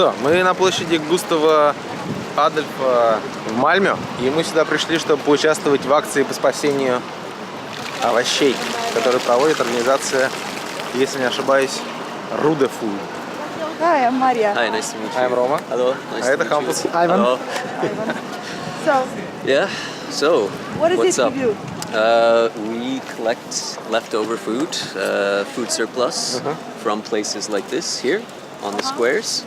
что, мы на площади Густава Адольфа в Мальмё, и мы сюда пришли, чтобы поучаствовать в акции по спасению овощей, которую проводит организация, если не ошибаюсь, Rude Food. Hi, I'm Maria. Hi, nice to meet you. I'm Рома. Hello, nice А to это meet Хампус. you. Айван. Hello. So, Yeah, so, what is what's it up? you do? We collect leftover food, food surplus from places like this here on the squares,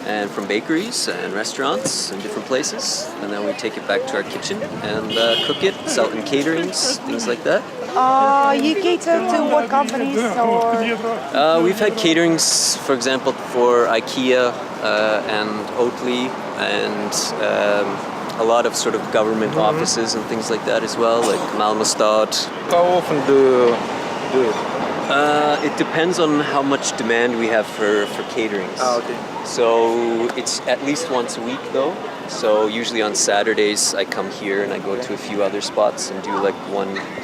and from bakeries and restaurants and different places. And then we take it back to our kitchen and cook it, sell it in caterings, things like that. You cater to what companies or? We've had caterings, for example, for IKEA and Oatly and a lot of sort of government offices and things like that as well, like Mальмё. How often do you do it? It depends on how much demand we have for caterings. Okay. So it's at least once a week though. So usually on Saturdays I come here and I go to a few other spots and do like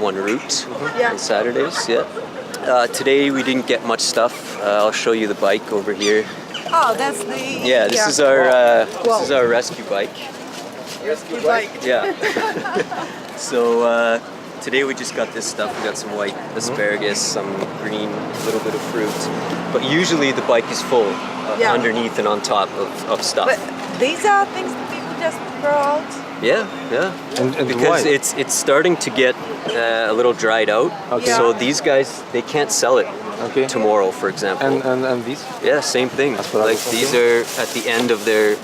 one route on Saturdays. Yeah. Today we didn't get much stuff. I'll show you the bike over here. Oh, that's the. Yeah, this is our rescue bike. rescue bike. Yeah. So today we just got this stuff. We got some white asparagus, some green, a little bit of fruit. But usually the bike is full underneath and on top of stuff. But these are things that people just throw out. Yeah. And Because why? it's starting to get a little dried out. Okay. So these guys, they can't sell it Okay. tomorrow, for example. And these? Yeah, same thing. Asparagus, Like these are at the end of their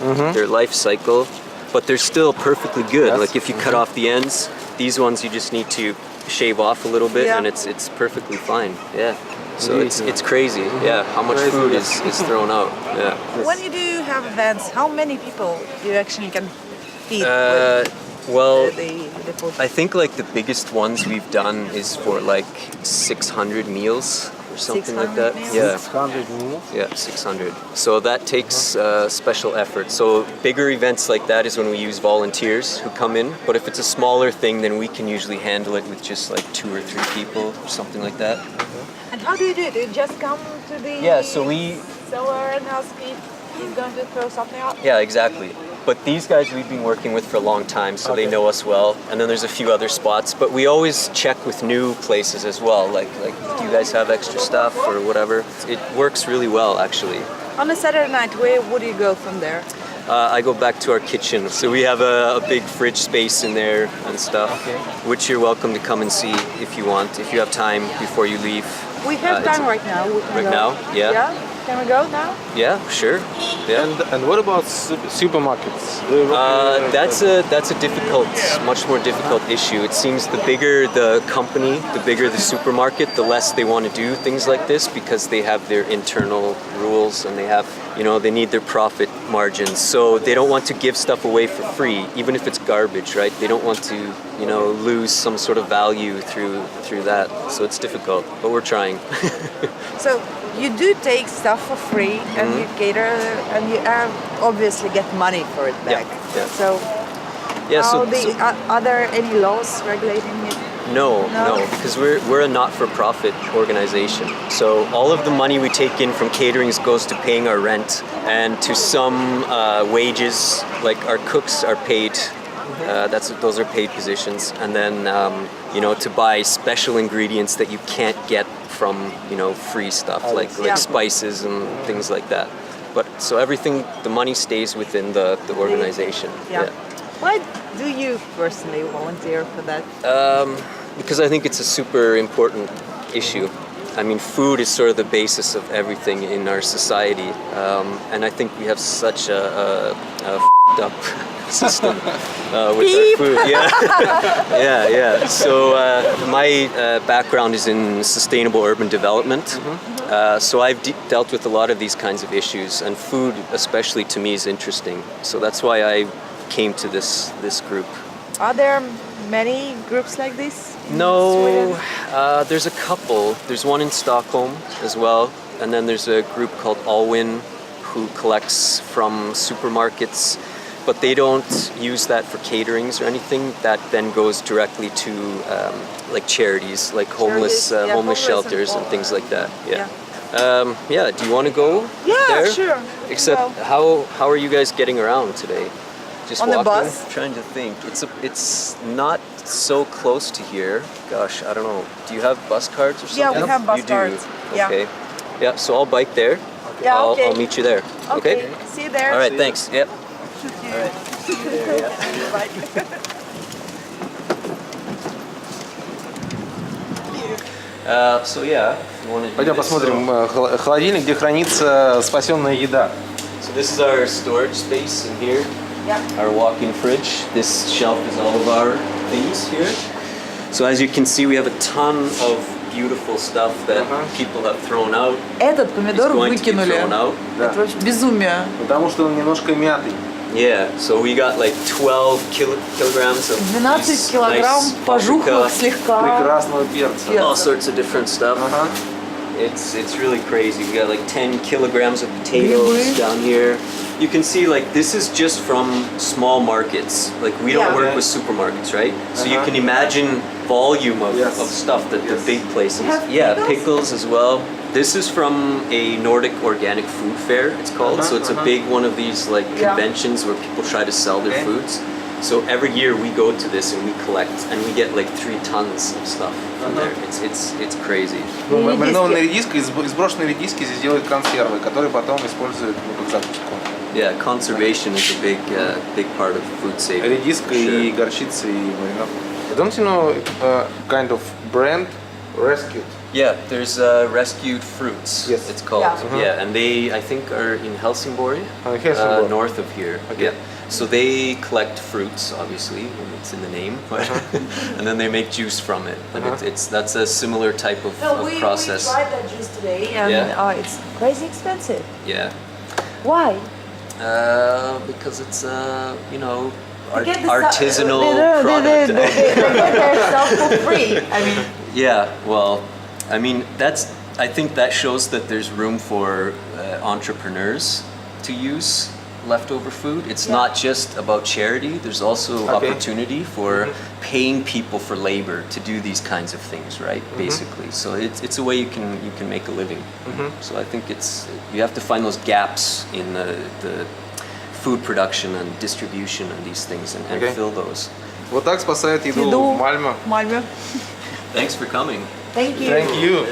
life cycle, but they're still perfectly good. Yes. Like if you cut off the ends, these ones you just need to shave off a little bit, and it's perfectly fine. Yeah. So it's crazy. Yeah, how much Crazy, food yeah. is thrown out. Yeah. When you do have events, how many people you actually can feed Well, with the food? I think like the biggest ones we've done is for like 600 meals or something like 600 that. meals? Yeah. 600 meals? Yeah, 600. So that takes special effort. So bigger events like that is when we use volunteers who come in. But if it's a smaller thing, then we can usually handle it with just like 2 or 3 people or something like that. And how do you do it? You just come to the So we... seller and ask if he's going to throw something out? Yeah, exactly. But these guys we've been working with for a long time, so they know us well. And then there's a few other spots. But we always check with new places as well. Like do you guys have extra stuff or whatever? It works really well, actually. On a Saturday night, where would you go from there? I go back to our kitchen. So we have a big fridge space in there and stuff, which you're welcome to come and see if you want, if you have time before you leave. We have time right now. We can Right go. now? Yeah. Yeah? Can we go now? Yeah, sure. Yeah. And what about supermarkets? Do you work That's a difficult, much more difficult issue. It seems the bigger the company, the bigger the supermarket, the less they want to do things like this because they have their internal rules and they have, they need their profit margins. So they don't want to give stuff away for free, even if it's garbage, right? They don't want to, lose some sort of value through that. So it's difficult, but we're trying. So you do take stuff for free and you cater and you obviously get money for it back. Yeah. So, are there any laws regulating it? No, because we're a not-for-profit organization. So all of the money we take in from caterings goes to paying our rent and to some wages, like our cooks are paid. Those are paid positions, and then to buy special ingredients that you can't get from free stuff like spices and things like that. But so everything, the money stays within the organization. Yeah. Why do you personally volunteer for that? Because I think it's a super important issue. I mean, food is sort of the basis of everything in our society, and I think we have such a f***ed up system with our food. Yeah. So my background is in sustainable urban development. So I've dealt with a lot of these kinds of issues, and food, especially to me, is interesting. So that's why I came to this group. Are there many groups like this? No, there's a couple. There's one in Stockholm as well, and then there's a group called Alwin who collects from supermarkets, but they don't use that for caterings or anything. That then goes directly to like charities, like homeless shelters and things like that. Yeah. Yeah, do you want to go Yeah, there? sure. Except Well, how are you guys getting around today? Just On the walking? bus. Trying to think. It's not so close to here. Gosh, I don't know. Do you have bus cards or something? Yeah, we have bus You do? cards. Yeah. Okay. Yeah, so I'll bike there. Yeah, okay. I'll meet you there. okay. See you there. All right, thanks. Yep. Bye. So yeah, if you want to do Пойдем this, посмотрим холодильник, где хранится спасенная еда. So this is our storage space in here. Yeah. Our walk-in fridge. This shelf is all of our things here. So as you can see, we have a ton of beautiful stuff that people have thrown out. Этот It's помидор going to be выкинули. thrown out. Это вообще безумие. Потому что он немножко мятый. Yeah, so we got like 12 kilograms of 12 these килограмм nice пожухлых paprika, слегка. Прекрасного перца. all sorts of different stuff. Ага. It's really crazy. We got like 10 kilograms of potatoes Грибы. down here. You can see like this is just from small markets. Like we don't Yeah. work Okay. with supermarkets, right? So you can imagine volume of, Yes. of stuff that the Yes. big places. You have Yeah, pickles? pickles as well. This is from a Nordic organic food fair, it's called. So it's a big one of these like Yeah. conventions where people try to sell their Okay. foods. So every year we go to this and we collect and we get like 3 tons of stuff from there. It's crazy. Ну, И маринованная редиска, из брошенной редиски здесь делают консервы, которые потом используют как закуску. Yeah, conservation is a big part of food safety. Редиска for sure. и горчица и маринад. Don't you know kind of brand rescued? Yeah, there's rescued fruits. Yes. It's called. Yeah. Yeah, and they I think are in Helsingborg, Helsingborg. north of here. Okay. Yeah. So they collect fruits, obviously, when it's in the name, and then they make juice from it. And that's a similar type of, No, of we process. tried that juice today, and Yeah. it's crazy expensive. Yeah. Why? Because it's you know They get the artisanal they product. get their stuff for free. I mean, Yeah, well, I mean, I think that shows that there's room for entrepreneurs to use leftover food. It's not just about charity, there's also opportunity for paying people for labor to do these kinds of things, right? Basically. So it's a way you can make a living. So I think you have to find those gaps in the food production and distribution and these things and fill those. Вот так спасают еду еду в Мальмё. Мальмё. Thanks for coming. Thank you. Thank you.